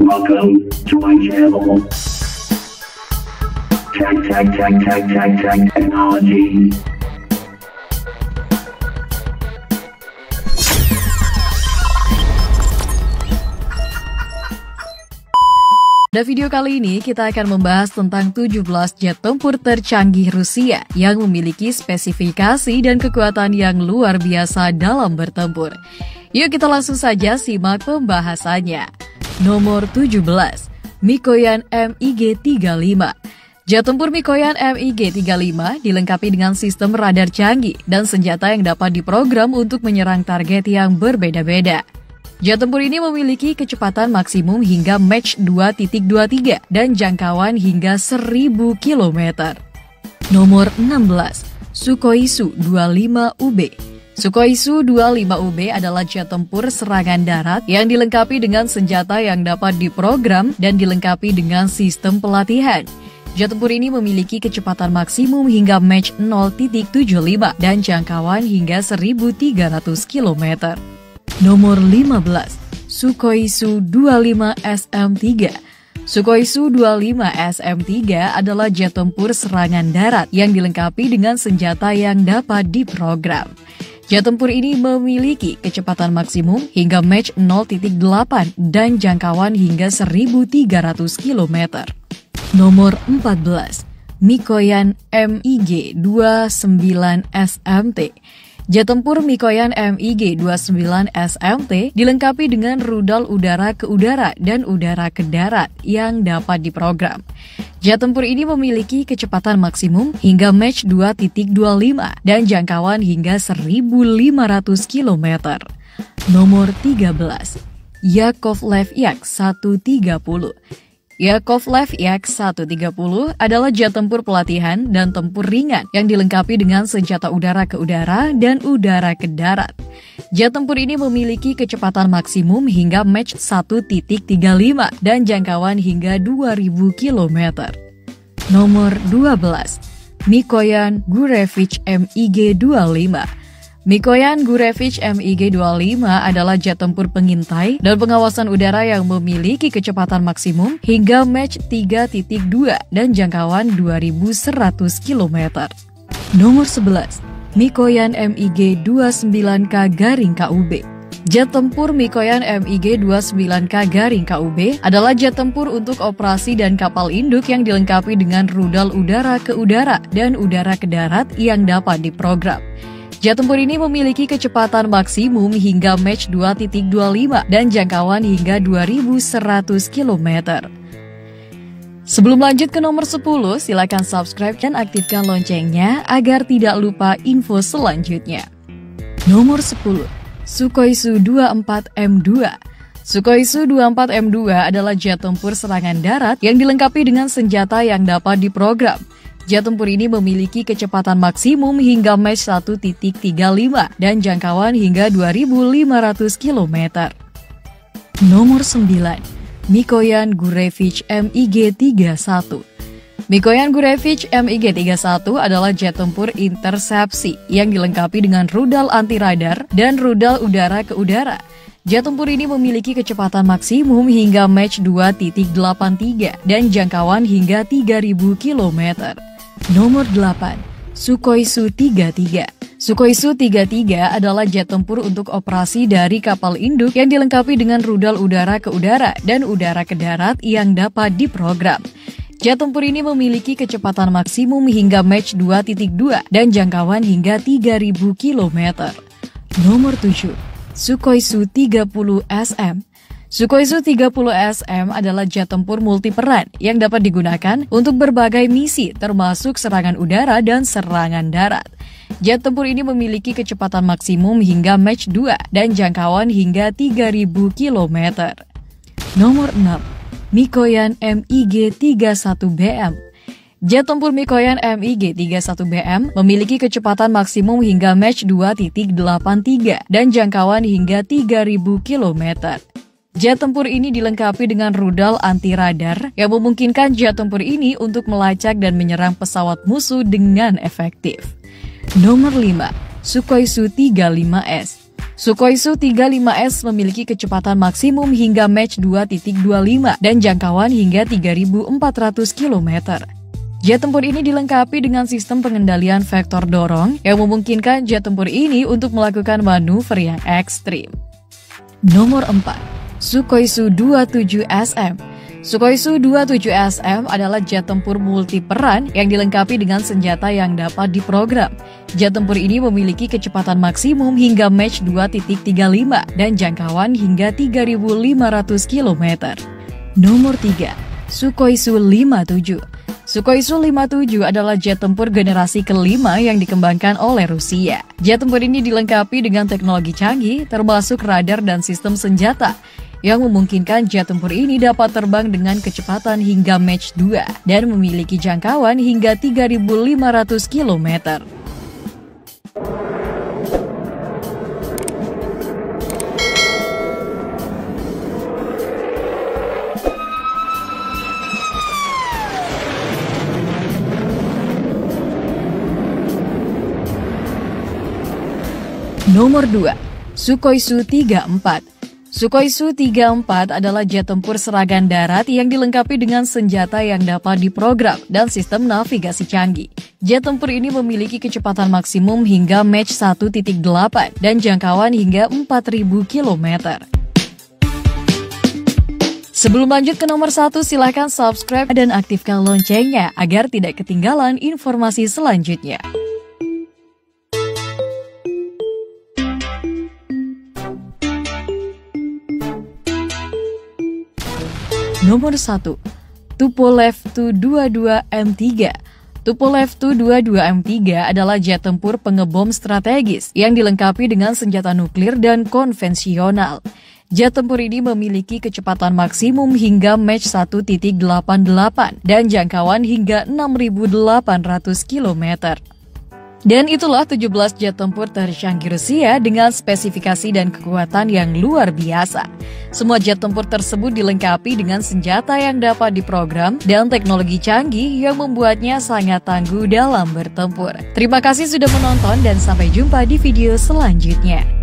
Welcome to my channel. Technology. Pada video kali ini kita akan membahas tentang 17 jet tempur tercanggih Rusia yang memiliki spesifikasi dan kekuatan yang luar biasa dalam bertempur. Yuk kita langsung saja simak pembahasannya. Nomor 17, Mikoyan MiG-35. Jet tempur Mikoyan MiG-35 dilengkapi dengan sistem radar canggih dan senjata yang dapat diprogram untuk menyerang target yang berbeda-beda. Jet tempur ini memiliki kecepatan maksimum hingga Mach 2.23 dan jangkauan hingga 1000 km. Nomor 16, Sukhoi Su-25UB. Sukhoi Su-25UB adalah jet tempur serangan darat yang dilengkapi dengan senjata yang dapat diprogram dan dilengkapi dengan sistem pelatihan. Jet tempur ini memiliki kecepatan maksimum hingga Mach 0.75 dan jangkauan hingga 1300 km. Nomor 15, Sukhoi Su-25SM3. Sukhoi Su-25SM3 adalah jet tempur serangan darat yang dilengkapi dengan senjata yang dapat diprogram. Jet tempur ini memiliki kecepatan maksimum hingga Mach 0.8 dan jangkauan hingga 1300 km. Nomor 14, Mikoyan MiG-29SMT. Jet tempur Mikoyan MiG-29SMT dilengkapi dengan rudal udara ke udara dan udara ke darat yang dapat diprogram. Jet tempur ini memiliki kecepatan maksimum hingga Mach 2.25 dan jangkauan hingga 1500 km. Nomor 13, Yakovlev Yak-130. Yakovlev Yak-130 adalah jet tempur pelatihan dan tempur ringan yang dilengkapi dengan senjata udara ke udara dan udara ke darat. Jet tempur ini memiliki kecepatan maksimum hingga Mach 1.35 dan jangkauan hingga 2000 km. Nomor 12, Mikoyan Gurevich MiG-25. Mikoyan Gurevich MiG-25 adalah jet tempur pengintai dan pengawasan udara yang memiliki kecepatan maksimum hingga Mach 3.2 dan jangkauan 2100 km. Nomor 11, Mikoyan MiG-29K-KUB. Jet tempur Mikoyan MiG-29K-KUB adalah jet tempur untuk operasi dan kapal induk yang dilengkapi dengan rudal udara ke udara dan udara ke darat yang dapat diprogram. Jet tempur ini memiliki kecepatan maksimum hingga Mach 2.25 dan jangkauan hingga 2100 km. Sebelum lanjut ke nomor 10, silakan subscribe dan aktifkan loncengnya agar tidak lupa info selanjutnya. Nomor 10, Sukhoi Su-24M2. Sukhoi Su-24M2 adalah jet tempur serangan darat yang dilengkapi dengan senjata yang dapat diprogram. Jet tempur ini memiliki kecepatan maksimum hingga Mach 1.35 dan jangkauan hingga 2500 km. Nomor 9, Mikoyan Gurevich MiG-31. Mikoyan Gurevich MiG-31 adalah jet tempur intersepsi yang dilengkapi dengan rudal anti-radar dan rudal udara ke udara. Jet tempur ini memiliki kecepatan maksimum hingga Mach 2.83 dan jangkauan hingga 3000 km. Nomor 8, Sukhoi Su-33. Sukhoi Su-33 adalah jet tempur untuk operasi dari kapal induk yang dilengkapi dengan rudal udara ke udara dan udara ke darat yang dapat diprogram. Jet tempur ini memiliki kecepatan maksimum hingga Mach 2.2 dan jangkauan hingga 3000 km. Nomor 7, Sukhoi Su-30SM. Sukhoi Su-30SM adalah jet tempur multiperan yang dapat digunakan untuk berbagai misi termasuk serangan udara dan serangan darat. Jet tempur ini memiliki kecepatan maksimum hingga Mach 2 dan jangkauan hingga 3000 km. Nomor 6, Mikoyan MiG-31BM. Jet tempur Mikoyan MiG-31BM memiliki kecepatan maksimum hingga Mach 2.83 dan jangkauan hingga 3.000 km. Jet tempur ini dilengkapi dengan rudal anti-radar yang memungkinkan jet tempur ini untuk melacak dan menyerang pesawat musuh dengan efektif. Nomor 5. Sukhoi Su-35S. Sukhoi Su-35S memiliki kecepatan maksimum hingga Mach 2.25 dan jangkauan hingga 3.400 km. Jet tempur ini dilengkapi dengan sistem pengendalian vektor dorong yang memungkinkan jet tempur ini untuk melakukan manuver yang ekstrim. Nomor 4. Sukhoi Su-27SM. Sukhoi Su-27SM adalah jet tempur multiperan yang dilengkapi dengan senjata yang dapat diprogram. Jet tempur ini memiliki kecepatan maksimum hingga Mach 2.35 dan jangkauan hingga 3.500 km. Nomor 3. Sukhoi Su-57. Sukhoi Su-57 adalah jet tempur generasi kelima yang dikembangkan oleh Rusia. Jet tempur ini dilengkapi dengan teknologi canggih termasuk radar dan sistem senjata yang memungkinkan jet tempur ini dapat terbang dengan kecepatan hingga Mach 2 dan memiliki jangkauan hingga 3.500 km. Nomor 2. Sukhoi Su-34. Sukhoi Su-34 adalah jet tempur serangan darat yang dilengkapi dengan senjata yang dapat diprogram dan sistem navigasi canggih. Jet tempur ini memiliki kecepatan maksimum hingga Mach 1.8 dan jangkauan hingga 4.000 km. Sebelum lanjut ke nomor 1, silakan subscribe dan aktifkan loncengnya agar tidak ketinggalan informasi selanjutnya. Nomor 1. Tupolev Tu-22M3. Tupolev Tu-22M3 adalah jet tempur pengebom strategis yang dilengkapi dengan senjata nuklir dan konvensional. Jet tempur ini memiliki kecepatan maksimum hingga Mach 1.88 dan jangkauan hingga 6.800 km. Dan itulah 17 jet tempur tercanggih Rusia dengan spesifikasi dan kekuatan yang luar biasa. Semua jet tempur tersebut dilengkapi dengan senjata yang dapat diprogram dan teknologi canggih yang membuatnya sangat tangguh dalam bertempur. Terima kasih sudah menonton dan sampai jumpa di video selanjutnya.